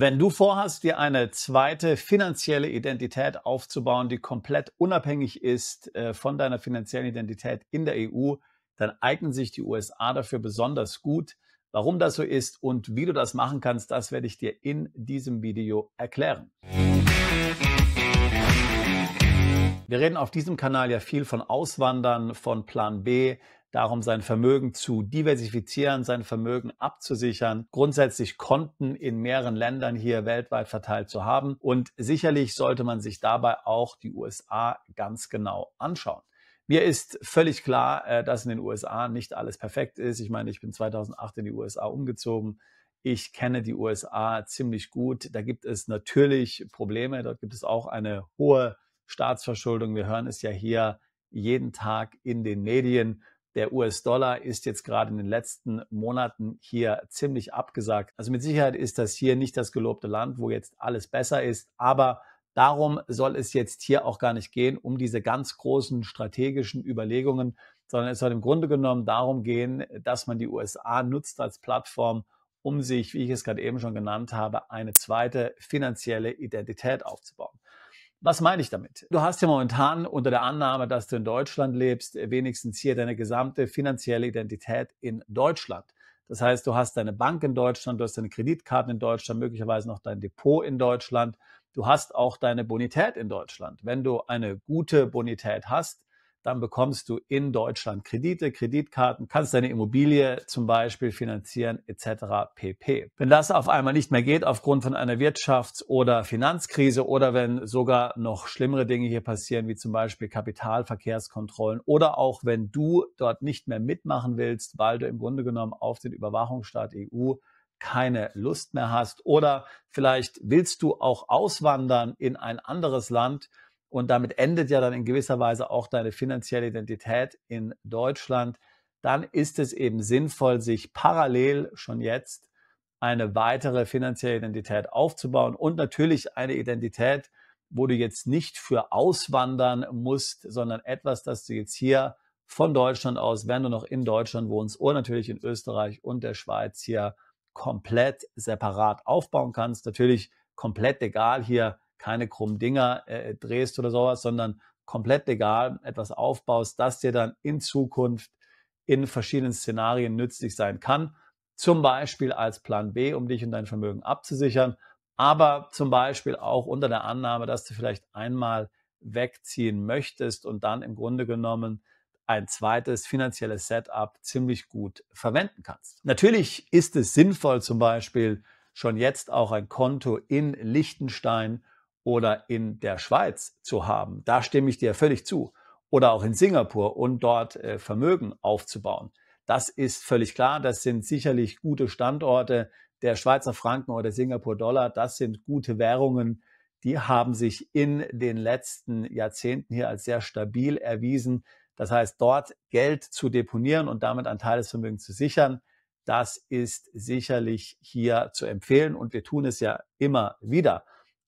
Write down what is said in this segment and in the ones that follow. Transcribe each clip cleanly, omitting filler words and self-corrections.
Wenn du vorhast, dir eine zweite finanzielle Identität aufzubauen, die komplett unabhängig ist von deiner finanziellen Identität in der EU, dann eignen sich die USA dafür besonders gut. Warum das so ist und wie du das machen kannst, das werde ich dir in diesem Video erklären. Wir reden auf diesem Kanal ja viel von Auswandern, von Plan B, darum sein Vermögen zu diversifizieren, sein Vermögen abzusichern, grundsätzlich Konten in mehreren Ländern hier weltweit verteilt zu haben. Und sicherlich sollte man sich dabei auch die USA ganz genau anschauen. Mir ist völlig klar, dass in den USA nicht alles perfekt ist. Ich meine, ich bin 2008 in die USA umgezogen. Ich kenne die USA ziemlich gut. Da gibt es natürlich Probleme. Dort gibt es auch eine hohe Staatsverschuldung. Wir hören es ja hier jeden Tag in den Medien. Der US-Dollar ist jetzt gerade in den letzten Monaten hier ziemlich abgesagt. Also mit Sicherheit ist das hier nicht das gelobte Land, wo jetzt alles besser ist. Aber darum soll es jetzt hier auch gar nicht gehen, um diese ganz großen strategischen Überlegungen, sondern es soll im Grunde genommen darum gehen, dass man die USA nutzt als Plattform, um sich, wie ich es gerade eben schon genannt habe, eine zweite finanzielle Identität aufzubauen. Was meine ich damit? Du hast ja momentan unter der Annahme, dass du in Deutschland lebst, wenigstens hier deine gesamte finanzielle Identität in Deutschland. Das heißt, du hast deine Bank in Deutschland, du hast deine Kreditkarten in Deutschland, möglicherweise noch dein Depot in Deutschland. Du hast auch deine Bonität in Deutschland. Wenn du eine gute Bonität hast, dann bekommst du in Deutschland Kredite, Kreditkarten, kannst deine Immobilie zum Beispiel finanzieren etc. pp. Wenn das auf einmal nicht mehr geht aufgrund von einer Wirtschafts- oder Finanzkrise oder wenn sogar noch schlimmere Dinge hier passieren, wie zum Beispiel Kapitalverkehrskontrollen oder auch wenn du dort nicht mehr mitmachen willst, weil du im Grunde genommen auf den Überwachungsstaat EU keine Lust mehr hast oder vielleicht willst du auch auswandern in ein anderes Land, und damit endet ja dann in gewisser Weise auch deine finanzielle Identität in Deutschland, dann ist es eben sinnvoll, sich parallel schon jetzt eine weitere finanzielle Identität aufzubauen und natürlich eine Identität, wo du jetzt nicht für auswandern musst, sondern etwas, das du jetzt hier von Deutschland aus, wenn du noch in Deutschland wohnst oder natürlich in Österreich und der Schweiz hier komplett separat aufbauen kannst. Natürlich komplett egal hier, keine krummen Dinger drehst oder sowas, sondern komplett legal etwas aufbaust, das dir dann in Zukunft in verschiedenen Szenarien nützlich sein kann. Zum Beispiel als Plan B, um dich und dein Vermögen abzusichern, aber zum Beispiel auch unter der Annahme, dass du vielleicht einmal wegziehen möchtest und dann im Grunde genommen ein zweites finanzielles Setup ziemlich gut verwenden kannst. Natürlich ist es sinnvoll, zum Beispiel schon jetzt auch ein Konto in Liechtenstein oder in der Schweiz zu haben. Da stimme ich dir völlig zu. Oder auch in Singapur und dort Vermögen aufzubauen. Das ist völlig klar. Das sind sicherlich gute Standorte. Der Schweizer Franken oder der Singapur-Dollar, das sind gute Währungen. Die haben sich in den letzten Jahrzehnten hier als sehr stabil erwiesen. Das heißt, dort Geld zu deponieren und damit einen Teil des Vermögens zu sichern, das ist sicherlich hier zu empfehlen. Und wir tun es ja immer wieder.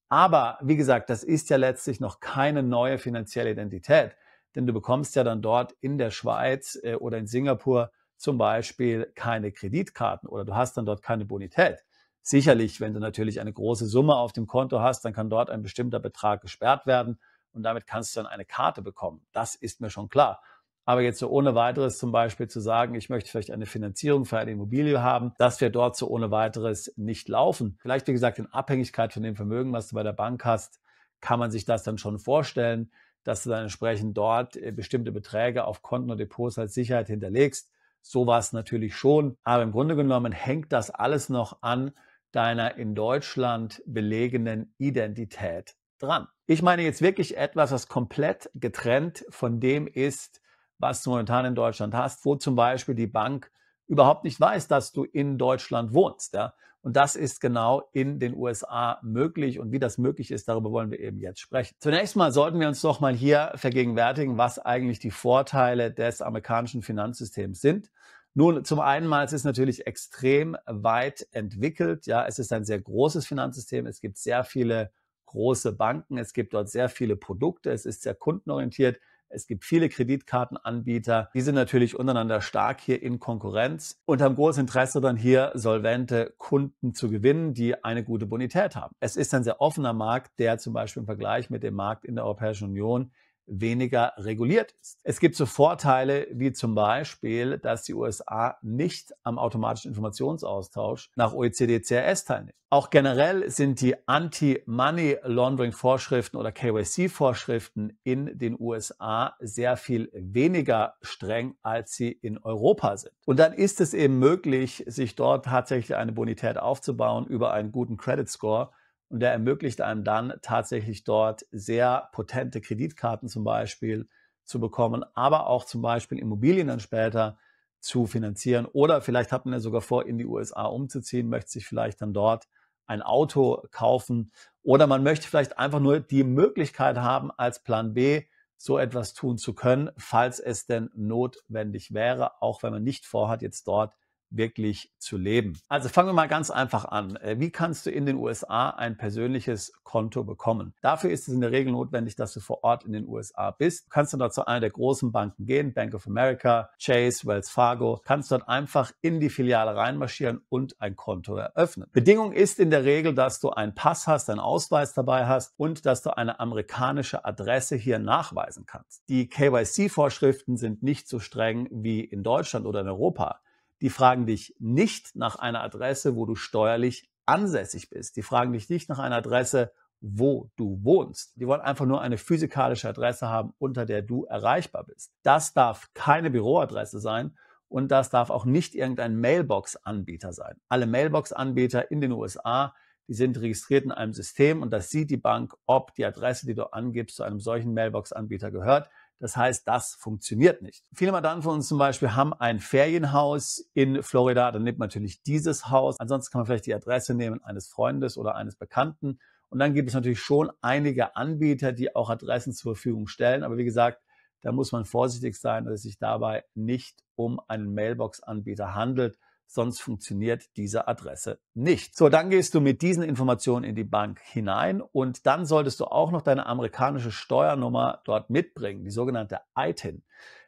Aber wie gesagt, das ist ja letztlich noch keine neue finanzielle Identität, denn du bekommst ja dann dort in der Schweiz oder in Singapur zum Beispiel keine Kreditkarten oder du hast dann dort keine Bonität. Sicherlich, wenn du natürlich eine große Summe auf dem Konto hast, dann kann dort ein bestimmter Betrag gesperrt werden und damit kannst du dann eine Karte bekommen. Das ist mir schon klar. Aber jetzt so ohne weiteres zum Beispiel zu sagen, ich möchte vielleicht eine Finanzierung für eine Immobilie haben, das wird dort so ohne weiteres nicht laufen. Vielleicht, wie gesagt, in Abhängigkeit von dem Vermögen, was du bei der Bank hast, kann man sich das dann schon vorstellen, dass du dann entsprechend dort bestimmte Beträge auf Konten und Depots als Sicherheit hinterlegst. Sowas natürlich schon. Aber im Grunde genommen hängt das alles noch an deiner in Deutschland belegenen Identität dran. Ich meine jetzt wirklich etwas, was komplett getrennt von dem ist, was du momentan in Deutschland hast, wo zum Beispiel die Bank überhaupt nicht weiß, dass du in Deutschland wohnst. Ja? Und das ist genau in den USA möglich. Und wie das möglich ist, darüber wollen wir eben jetzt sprechen. Zunächst mal sollten wir uns doch mal hier vergegenwärtigen, was eigentlich die Vorteile des amerikanischen Finanzsystems sind. Nun, zum einen mal, es ist natürlich extrem weit entwickelt. Ja, es ist ein sehr großes Finanzsystem. Es gibt sehr viele große Banken. Es gibt dort sehr viele Produkte. Es ist sehr kundenorientiert. Es gibt viele Kreditkartenanbieter, die sind natürlich untereinander stark hier in Konkurrenz und haben großes Interesse dann hier solvente Kunden zu gewinnen, die eine gute Bonität haben. Es ist ein sehr offener Markt, der zum Beispiel im Vergleich mit dem Markt in der Europäischen Union weniger reguliert ist. Es gibt so Vorteile wie zum Beispiel, dass die USA nicht am automatischen Informationsaustausch nach OECD-CRS teilnehmen. Auch generell sind die Anti-Money-Laundering-Vorschriften oder KYC-Vorschriften in den USA sehr viel weniger streng, als sie in Europa sind. Und dann ist es eben möglich, sich dort tatsächlich eine Bonität aufzubauen über einen guten Credit Score. Und der ermöglicht einem dann tatsächlich dort sehr potente Kreditkarten zum Beispiel zu bekommen, aber auch zum Beispiel Immobilien dann später zu finanzieren. Oder vielleicht hat man ja sogar vor, in die USA umzuziehen, möchte sich vielleicht dann dort ein Auto kaufen. Oder man möchte vielleicht einfach nur die Möglichkeit haben, als Plan B so etwas tun zu können, falls es denn notwendig wäre, auch wenn man nicht vorhat, jetzt dort wirklich zu leben. Also fangen wir mal ganz einfach an. Wie kannst du in den USA ein persönliches Konto bekommen? Dafür ist es in der Regel notwendig, dass du vor Ort in den USA bist. Du kannst dann dort zu einer der großen Banken gehen, Bank of America, Chase, Wells Fargo, kannst dort einfach in die Filiale reinmarschieren und ein Konto eröffnen. Bedingung ist in der Regel, dass du einen Pass hast, einen Ausweis dabei hast und dass du eine amerikanische Adresse hier nachweisen kannst. Die KYC-Vorschriften sind nicht so streng wie in Deutschland oder in Europa. Die fragen dich nicht nach einer Adresse, wo du steuerlich ansässig bist. Die fragen dich nicht nach einer Adresse, wo du wohnst. Die wollen einfach nur eine physikalische Adresse haben, unter der du erreichbar bist. Das darf keine Büroadresse sein und das darf auch nicht irgendein Mailbox-Anbieter sein. Alle Mailbox-Anbieter in den USA, die sind registriert in einem System und das sieht die Bank, ob die Adresse, die du angibst, zu einem solchen Mailbox-Anbieter gehört. Das heißt, das funktioniert nicht. Viele Mandanten von uns zum Beispiel haben ein Ferienhaus in Florida, dann nimmt man natürlich dieses Haus. Ansonsten kann man vielleicht die Adresse nehmen eines Freundes oder eines Bekannten. Und dann gibt es natürlich schon einige Anbieter, die auch Adressen zur Verfügung stellen. Aber wie gesagt, da muss man vorsichtig sein, dass es sich dabei nicht um einen Mailbox-Anbieter handelt. Sonst funktioniert diese Adresse nicht. So, dann gehst du mit diesen Informationen in die Bank hinein und dann solltest du auch noch deine amerikanische Steuernummer dort mitbringen, die sogenannte ITIN.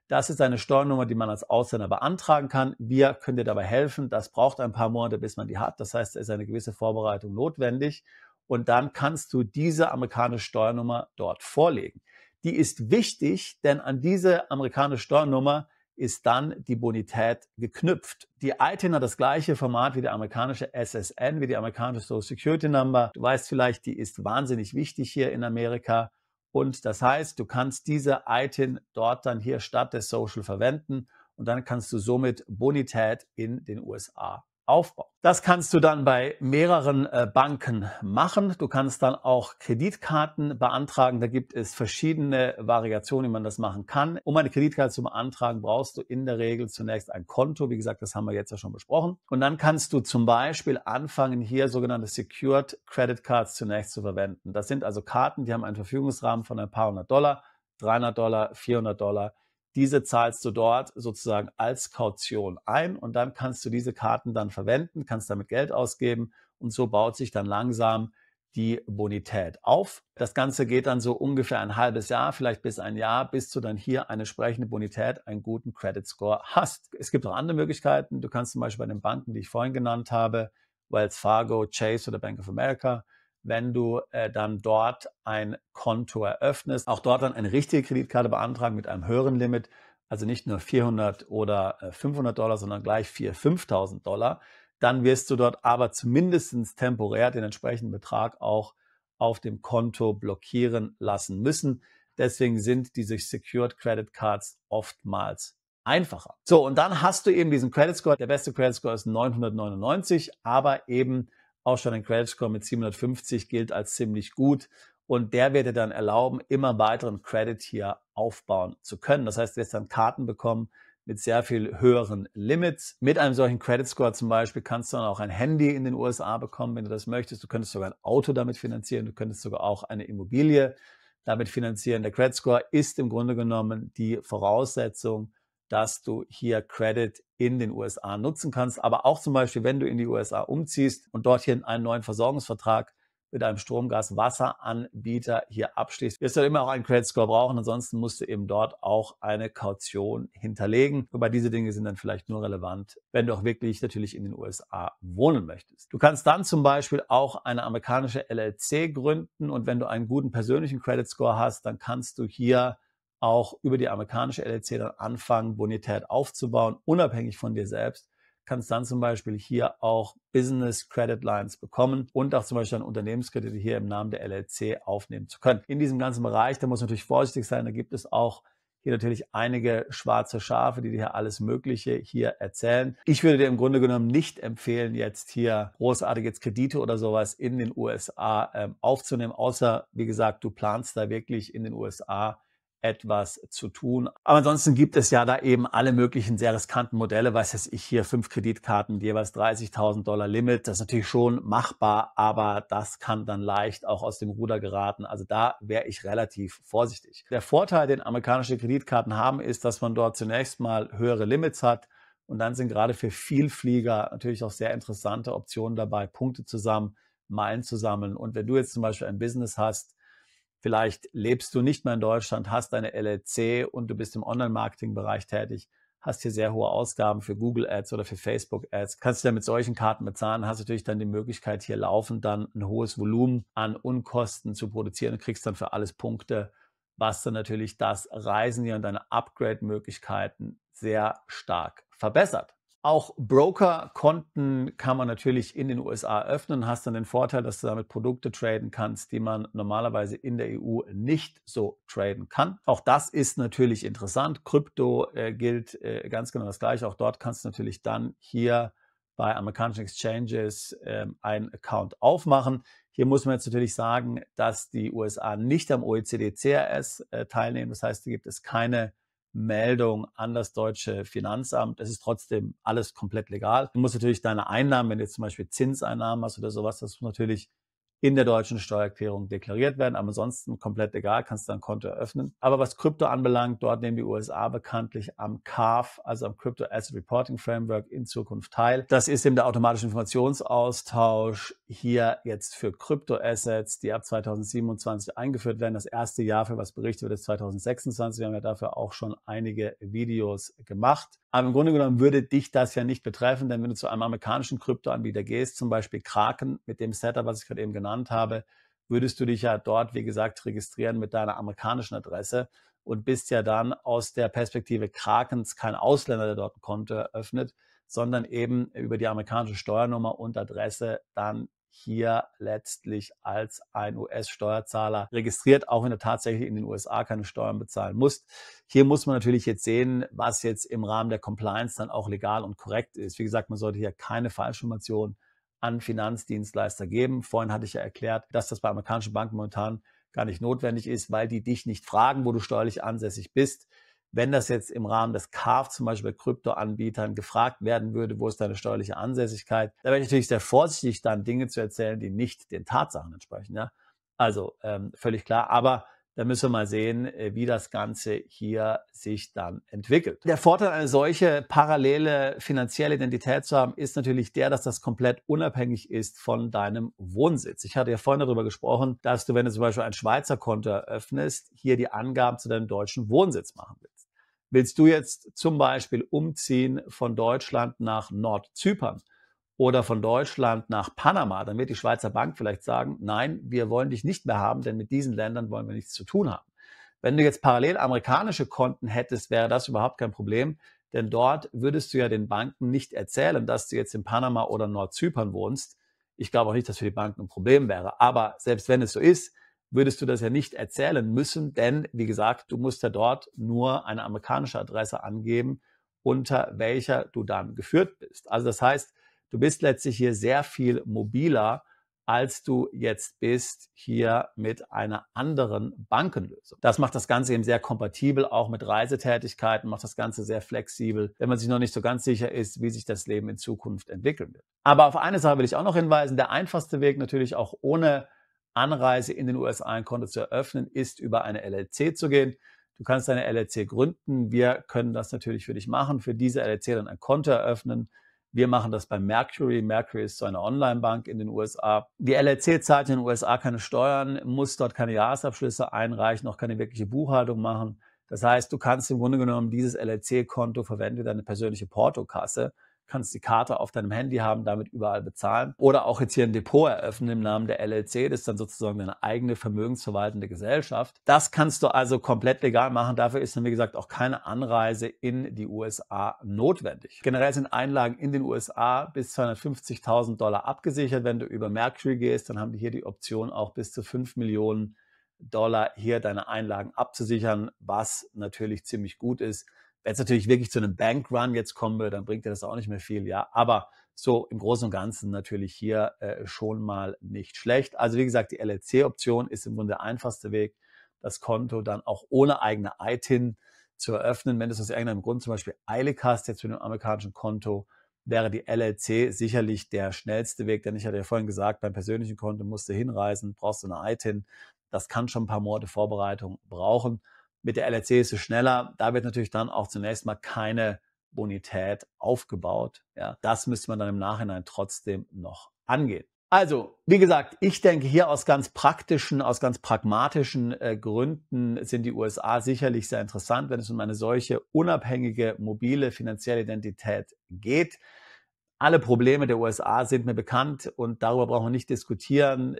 Das ist eine Steuernummer, die man als Ausländer beantragen kann. Wir können dir dabei helfen. Das braucht ein paar Monate, bis man die hat. Das heißt, es ist eine gewisse Vorbereitung notwendig. Und dann kannst du diese amerikanische Steuernummer dort vorlegen. Die ist wichtig, denn an diese amerikanische Steuernummer ist dann die Bonität geknüpft. Die ITIN hat das gleiche Format wie die amerikanische SSN, wie die amerikanische Social Security Number. Du weißt vielleicht, die ist wahnsinnig wichtig hier in Amerika. Und das heißt, du kannst diese ITIN dort dann hier statt des Social verwenden und dann kannst du somit Bonität in den USA aufbauen. Das kannst du dann bei mehreren Banken machen. Du kannst dann auch Kreditkarten beantragen. Da gibt es verschiedene Variationen, wie man das machen kann. Um eine Kreditkarte zu beantragen, brauchst du in der Regel zunächst ein Konto. Wie gesagt, das haben wir jetzt ja schon besprochen. Und dann kannst du zum Beispiel anfangen, hier sogenannte Secured Credit Cards zunächst zu verwenden. Das sind also Karten, die haben einen Verfügungsrahmen von ein paar $100, $300, $400. Diese zahlst du dort sozusagen als Kaution ein und dann kannst du diese Karten dann verwenden, kannst damit Geld ausgeben und so baut sich dann langsam die Bonität auf. Das Ganze geht dann so ungefähr ein halbes Jahr, vielleicht bis ein Jahr, bis du dann hier eine entsprechende Bonität, einen guten Credit Score hast. Es gibt auch andere Möglichkeiten. Du kannst zum Beispiel bei den Banken, die ich vorhin genannt habe, Wells Fargo, Chase oder Bank of America, wenn du dann dort ein Konto eröffnest, auch dort dann eine richtige Kreditkarte beantragen mit einem höheren Limit, also nicht nur 400 oder $500, sondern gleich 4.000, 5.000. Dann wirst du dort aber zumindest temporär den entsprechenden Betrag auch auf dem Konto blockieren lassen müssen. Deswegen sind diese Secured Credit Cards oftmals einfacher. So, und dann hast du eben diesen Credit Score. Der beste Credit Score ist 999, aber eben auch schon ein Credit Score mit 750 gilt als ziemlich gut und der wird dir dann erlauben, immer weiteren Credit hier aufbauen zu können. Das heißt, du wirst dann Karten bekommen mit sehr viel höheren Limits. Mit einem solchen Credit Score zum Beispiel kannst du dann auch ein Handy in den USA bekommen, wenn du das möchtest. Du könntest sogar ein Auto damit finanzieren, du könntest sogar auch eine Immobilie damit finanzieren. Der Credit Score ist im Grunde genommen die Voraussetzung, dass du hier Credit in den USA nutzen kannst. Aber auch zum Beispiel, wenn du in die USA umziehst und dort hier einen neuen Versorgungsvertrag mit einem Strom-, Gas-, Wasseranbieter hier abschließt, wirst du immer auch einen Credit Score brauchen. Ansonsten musst du eben dort auch eine Kaution hinterlegen. Wobei diese Dinge sind dann vielleicht nur relevant, wenn du auch wirklich natürlich in den USA wohnen möchtest. Du kannst dann zum Beispiel auch eine amerikanische LLC gründen und wenn du einen guten persönlichen Credit Score hast, dann kannst du hier auch über die amerikanische LLC dann anfangen, Bonität aufzubauen, unabhängig von dir selbst. Kannst dann zum Beispiel hier auch Business Credit Lines bekommen und auch zum Beispiel dann Unternehmenskredite hier im Namen der LLC aufnehmen zu können. In diesem ganzen Bereich, da muss man natürlich vorsichtig sein, da gibt es auch hier natürlich einige schwarze Schafe, die dir hier alles Mögliche hier erzählen. Ich würde dir im Grunde genommen nicht empfehlen, jetzt hier großartige Kredite oder sowas in den USA aufzunehmen, außer, wie gesagt, du planst da wirklich in den USA etwas zu tun. Aber ansonsten gibt es ja da eben alle möglichen sehr riskanten Modelle, was weiß ich, hier 5 Kreditkarten, jeweils $30.000 Limit. Das ist natürlich schon machbar, aber das kann dann leicht auch aus dem Ruder geraten. Also da wäre ich relativ vorsichtig. Der Vorteil, den amerikanische Kreditkarten haben, ist, dass man dort zunächst mal höhere Limits hat und dann sind gerade für Vielflieger natürlich auch sehr interessante Optionen dabei, Punkte zusammen, Meilen zu sammeln. Und wenn du jetzt zum Beispiel ein Business hast, vielleicht lebst du nicht mehr in Deutschland, hast eine LLC und du bist im Online-Marketing-Bereich tätig, hast hier sehr hohe Ausgaben für Google Ads oder für Facebook Ads, kannst du ja mit solchen Karten bezahlen, hast natürlich dann die Möglichkeit, hier laufend dann ein hohes Volumen an Unkosten zu produzieren und kriegst dann für alles Punkte, was dann natürlich das Reisen hier und deine Upgrade-Möglichkeiten sehr stark verbessert. Auch Broker-Konten kann man natürlich in den USA öffnen, hast dann den Vorteil, dass du damit Produkte traden kannst, die man normalerweise in der EU nicht so traden kann. Auch das ist natürlich interessant. Krypto gilt ganz genau das Gleiche. Auch dort kannst du natürlich dann hier bei amerikanischen Exchanges einen Account aufmachen. Hier muss man jetzt natürlich sagen, dass die USA nicht am OECD-CRS teilnehmen. Das heißt, hier gibt es keine Meldung an das deutsche Finanzamt. Es ist trotzdem alles komplett legal. Du musst natürlich deine Einnahmen, wenn du jetzt zum Beispiel Zinseinnahmen hast oder sowas, das muss natürlich in der deutschen Steuererklärung deklariert werden. Aber ansonsten komplett egal, kannst du ein Konto eröffnen. Aber was Krypto anbelangt, dort nehmen die USA bekanntlich am CARF, also am Crypto Asset Reporting Framework, in Zukunft teil. Das ist eben der automatische Informationsaustausch hier jetzt für Kryptoassets, die ab 2027 eingeführt werden. Das erste Jahr, für was berichtet wird, ist 2026. Wir haben ja dafür auch schon einige Videos gemacht. Aber im Grunde genommen würde dich das ja nicht betreffen, denn wenn du zu einem amerikanischen Kryptoanbieter gehst, zum Beispiel Kraken mit dem Setup, was ich gerade eben genannt habe, würdest du dich ja dort, wie gesagt, registrieren mit deiner amerikanischen Adresse und bist ja dann aus der Perspektive Krakens kein Ausländer, der dort ein Konto eröffnet, sondern eben über die amerikanische Steuernummer und Adresse dann hier letztlich als ein US-Steuerzahler registriert, auch wenn du tatsächlich in den USA keine Steuern bezahlen musst. Hier muss man natürlich jetzt sehen, was jetzt im Rahmen der Compliance dann auch legal und korrekt ist. Wie gesagt, man sollte hier keine Falschinformationen an Finanzdienstleister geben. Vorhin hatte ich ja erklärt, dass das bei amerikanischen Banken momentan gar nicht notwendig ist, weil die dich nicht fragen, wo du steuerlich ansässig bist. Wenn das jetzt im Rahmen des CARF zum Beispiel bei Kryptoanbietern gefragt werden würde, wo ist deine steuerliche Ansässigkeit, da wäre ich natürlich sehr vorsichtig, dann Dinge zu erzählen, die nicht den Tatsachen entsprechen. Ja? Also völlig klar, aber da müssen wir mal sehen, wie das Ganze hier sich dann entwickelt. Der Vorteil, eine solche parallele finanzielle Identität zu haben, ist natürlich der, dass das komplett unabhängig ist von deinem Wohnsitz. Ich hatte ja vorhin darüber gesprochen, dass du, wenn du zum Beispiel ein Schweizer Konto eröffnest, hier die Angaben zu deinem deutschen Wohnsitz machen willst. Willst du jetzt zum Beispiel umziehen von Deutschland nach Nordzypern oder von Deutschland nach Panama, dann wird die Schweizer Bank vielleicht sagen, nein, wir wollen dich nicht mehr haben, denn mit diesen Ländern wollen wir nichts zu tun haben. Wenn du jetzt parallel amerikanische Konten hättest, wäre das überhaupt kein Problem, denn dort würdest du ja den Banken nicht erzählen, dass du jetzt in Panama oder Nordzypern wohnst. Ich glaube auch nicht, dass für die Banken ein Problem wäre, aber selbst wenn es so ist, würdest du das ja nicht erzählen müssen, denn wie gesagt, du musst ja dort nur eine amerikanische Adresse angeben, unter welcher du dann geführt bist. Also das heißt, du bist letztlich hier sehr viel mobiler, als du jetzt bist hier mit einer anderen Bankenlösung. Das macht das Ganze eben sehr kompatibel, auch mit Reisetätigkeiten, macht das Ganze sehr flexibel, wenn man sich noch nicht so ganz sicher ist, wie sich das Leben in Zukunft entwickeln wird. Aber auf eine Sache will ich auch noch hinweisen. Der einfachste Weg, natürlich auch ohne Anreise in den USA ein Konto zu eröffnen, ist über eine LLC zu gehen. Du kannst eine LLC gründen. Wir können das natürlich für dich machen. Für diese LLC dann ein Konto eröffnen. Wir machen das bei Mercury. Mercury ist so eine Online-Bank in den USA. Die LLC zahlt in den USA keine Steuern, muss dort keine Jahresabschlüsse einreichen, auch keine wirkliche Buchhaltung machen. Das heißt, du kannst im Grunde genommen dieses LLC-Konto verwenden wie deine persönliche Portokasse, kannst die Karte auf deinem Handy haben, damit überall bezahlen oder auch jetzt hier ein Depot eröffnen im Namen der LLC. Das ist dann sozusagen deine eigene vermögensverwaltende Gesellschaft. Das kannst du also komplett legal machen. Dafür ist dann, wie gesagt, auch keine Anreise in die USA notwendig. Generell sind Einlagen in den USA bis $250.000 abgesichert. Wenn du über Mercury gehst, dann haben die hier die Option, auch bis zu $5 Millionen hier deine Einlagen abzusichern, was natürlich ziemlich gut ist. Wenn es natürlich wirklich zu einem Bankrun jetzt kommen würde, dann bringt dir das auch nicht mehr viel, ja. Aber so im Großen und Ganzen natürlich hier schon mal nicht schlecht. Also wie gesagt, die LLC-Option ist im Grunde der einfachste Weg, das Konto dann auch ohne eigene ITIN zu eröffnen. Wenn du es aus irgendeinem Grund zum Beispiel eilig hast, jetzt mit einem amerikanischen Konto, wäre die LLC sicherlich der schnellste Weg. Denn ich hatte ja vorhin gesagt, beim persönlichen Konto musst du hinreisen, brauchst du eine ITIN. Das kann schon ein paar Monate Vorbereitung brauchen. Mit der LLC ist es schneller. Da wird natürlich dann auch zunächst mal keine Bonität aufgebaut. Ja, das müsste man dann im Nachhinein trotzdem noch angehen. Also, wie gesagt, ich denke hier aus ganz praktischen, aus ganz pragmatischen Gründen sind die USA sicherlich sehr interessant, wenn es um eine solche unabhängige, mobile finanzielle Identität geht. Alle Probleme der USA sind mir bekannt und darüber brauchen wir nicht diskutieren.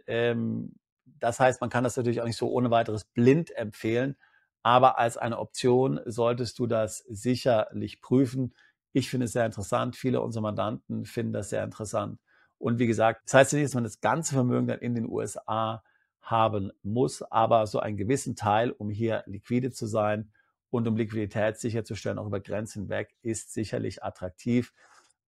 Das heißt, man kann das natürlich auch nicht so ohne weiteres blind empfehlen. Aber als eine Option solltest du das sicherlich prüfen. Ich finde es sehr interessant. Viele unserer Mandanten finden das sehr interessant. Und wie gesagt, das heißt ja nicht, dass man das ganze Vermögen dann in den USA haben muss, aber so einen gewissen Teil, um hier liquide zu sein und um Liquidität sicherzustellen, auch über Grenzen hinweg, ist sicherlich attraktiv.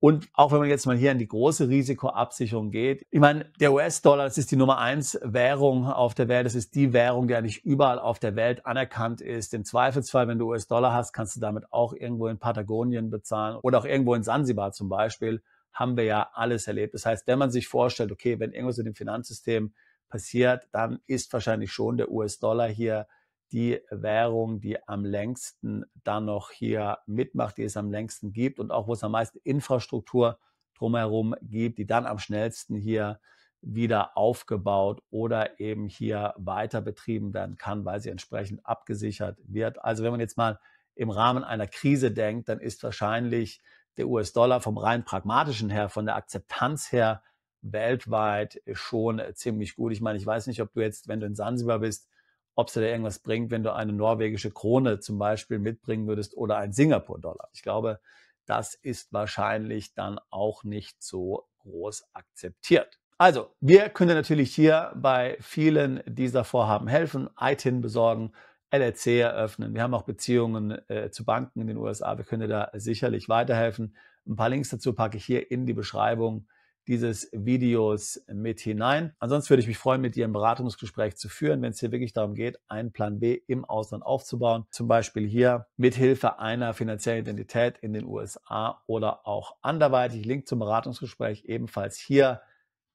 Und auch wenn man jetzt mal hier in die große Risikoabsicherung geht, ich meine, der US-Dollar, das ist die Nummer 1 Währung auf der Welt, das ist die Währung, die eigentlich überall auf der Welt anerkannt ist. Im Zweifelsfall, wenn du US-Dollar hast, kannst du damit auch irgendwo in Patagonien bezahlen oder auch irgendwo in Sansibar zum Beispiel, haben wir ja alles erlebt. Das heißt, wenn man sich vorstellt, okay, wenn irgendwas in dem Finanzsystem passiert, dann ist wahrscheinlich schon der US-Dollar hier die Währung, die am längsten dann noch hier mitmacht, die es am längsten gibt und auch wo es am meisten Infrastruktur drumherum gibt, die dann am schnellsten hier wieder aufgebaut oder eben hier weiter betrieben werden kann, weil sie entsprechend abgesichert wird. Also wenn man jetzt mal im Rahmen einer Krise denkt, dann ist wahrscheinlich der US-Dollar vom rein pragmatischen her, von der Akzeptanz her weltweit schon ziemlich gut. Ich meine, ich weiß nicht, ob du jetzt, wenn du in Sansibar bist, ob es dir irgendwas bringt, wenn du eine norwegische Krone zum Beispiel mitbringen würdest oder einen Singapur-Dollar. Ich glaube, das ist wahrscheinlich dann auch nicht so groß akzeptiert. Also, wir können natürlich hier bei vielen dieser Vorhaben helfen, ITIN besorgen, LLC eröffnen. Wir haben auch Beziehungen zu Banken in den USA. Wir können dir da sicherlich weiterhelfen. Ein paar Links dazu packe ich hier in die Beschreibung dieses Videos mit hinein. Ansonsten würde ich mich freuen, mit dir ein Beratungsgespräch zu führen, wenn es hier wirklich darum geht, einen Plan B im Ausland aufzubauen. Zum Beispiel hier mit Hilfe einer finanziellen Identität in den USA oder auch anderweitig. Link zum Beratungsgespräch ebenfalls hier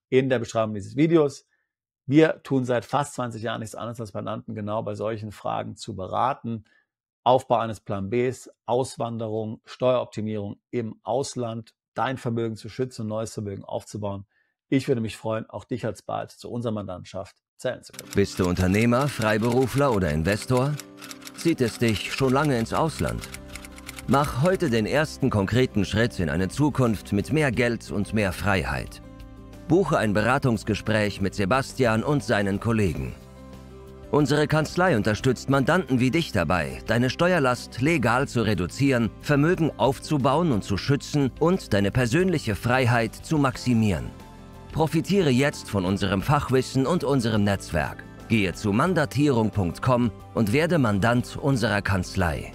in der Beschreibung dieses Videos. Wir tun seit fast 20 Jahren nichts anderes als Mandanten genau bei solchen Fragen zu beraten. Aufbau eines Plan Bs, Auswanderung, Steueroptimierung im Ausland, dein Vermögen zu schützen und neues Vermögen aufzubauen. Ich würde mich freuen, auch dich alsbald zu unserer Mandantschaft zählen zu können. Bist du Unternehmer, Freiberufler oder Investor? Zieht es dich schon lange ins Ausland? Mach heute den ersten konkreten Schritt in eine Zukunft mit mehr Geld und mehr Freiheit. Buche ein Beratungsgespräch mit Sebastian und seinen Kollegen. Unsere Kanzlei unterstützt Mandanten wie dich dabei, deine Steuerlast legal zu reduzieren, Vermögen aufzubauen und zu schützen und deine persönliche Freiheit zu maximieren. Profitiere jetzt von unserem Fachwissen und unserem Netzwerk. Gehe zu mandatierung.com und werde Mandant unserer Kanzlei.